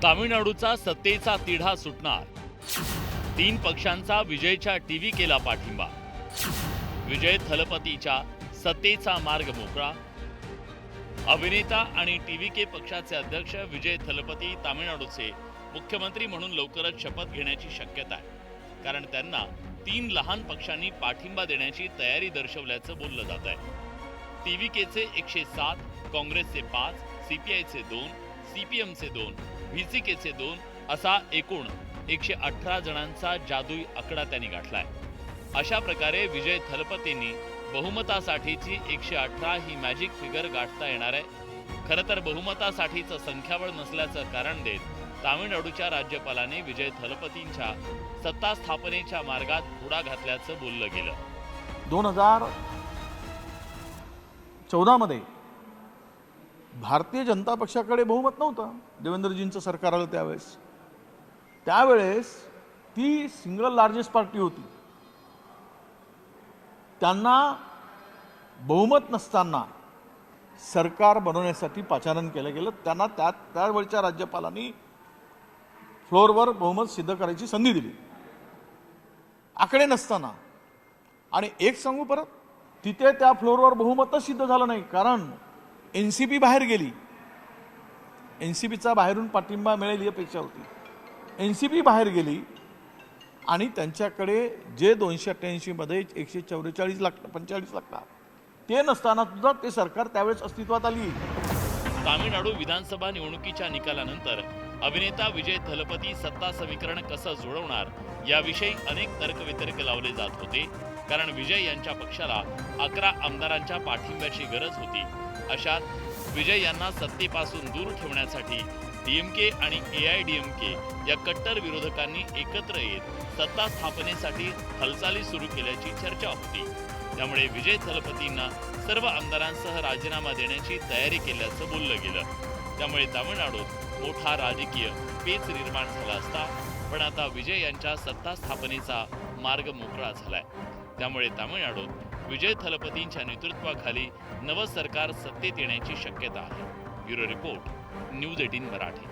तामिळनाडूचा सत्तेचा तिढा सुटणार, 3 पक्षांचा विजयच्या टीव्हीकेला पाठिंबा, विजय थलपतीच्या सत्तेचा मार्ग मोकळा। अभिनेता आणि टीव्हीके पक्षाचे अध्यक्ष विजय थलपती तामिळनाडूचे मुख्यमंत्री म्हणून लवकरच शपथ घेण्याची शक्यता आहे, कारण त्यांना 3 लहान पक्षांनी पाठिंबा देण्याची तयारी दर्शवल्याचं बोललं जात आहे। टीव्हीकेचे 107, काँग्रेसचे 5, सीपीआयचे 2, सीपीएमचे 2, व्हीसीकेचे 2 असा एकूण 118 जणांचा जादुई आकडा त्यांनी गाठलाय। अशा प्रकारे विजय थलपतींनी बहुमतासाठीची 118 ही मॅजिक फिगर गाठता येणार आहे। खरं तर बहुमतासाठीचं संख्याबळ नसल्याचं कारण देत तामिळनाडूच्या राज्यपालाने विजय थलपतींच्या सत्ता स्थापनेच्या मार्गात पुढा घातल्याचं बोललं गेलं। 2014 मध्ये भारतीय जनता पक्षाकडे बहुमत नव्हतं, देवेंद्रजींचं सरकार आलं त्यावेळेस ती सिंगल लार्जेस्ट पार्टी होती। त्यांना बहुमत नसताना सरकार बनवण्यासाठी पाचारण केलं गेलं। त्यांना त्यावेळच्या राज्यपालांनी फ्लोअरवर बहुमत सिद्ध करायची संधी दिली, आकडे नसताना। आणि एक सांगू परत, तिथे त्या फ्लोअरवर बहुमतच सिद्ध झालं नाही, कारण एनसीपी बाहेर गेली। एनसीपीचा बाहेरून पाठिंबा मिळेल ही अपेक्षा होती, एनसीपी बाहेर गेली आणि त्यांच्याकडे जे 288 मध्ये 144 लागतात ते नसताना सुद्धा ते सरकार त्यावेळेस अस्तित्वात आली। तामिळनाडू विधानसभा निवडणुकीच्या निकालानंतर अभिनेता विजय थलपती सत्ता समीकरण कसं जुळवणार याविषयी अनेक तर्कवितर्क लावले जात होते, कारण विजय यांच्या पक्षाला 11 आमदारांच्या पाठिंब्याची गरज होती। अशात विजय यांना सत्तेपासून दूर ठेवण्यासाठी डीएमके आणि एआयडीएमके या कट्टर विरोधकांनी एकत्र येत सत्ता स्थापनेसाठी हालचाली सुरू केल्याची चर्चा होती। त्यामुळे विजय थलपतींना सर्व आमदारांसह राजीनामा देण्याची तयारी केल्याचं बोललं गेलं। त्यामुळे तामिळनाडूत मोठा राजकीय पेच निर्माण झाला असता, पण आता विजय यांच्या सत्ता स्थापनेचा मार्ग मोकळा झालाय। त्यामुळे तामिळनाडूत विजय थलपतींच्या नेतृत्वाखाली नवं सरकार सत्तेत येण्याची शक्यता आहे। Bureau report, news 18 Marathi.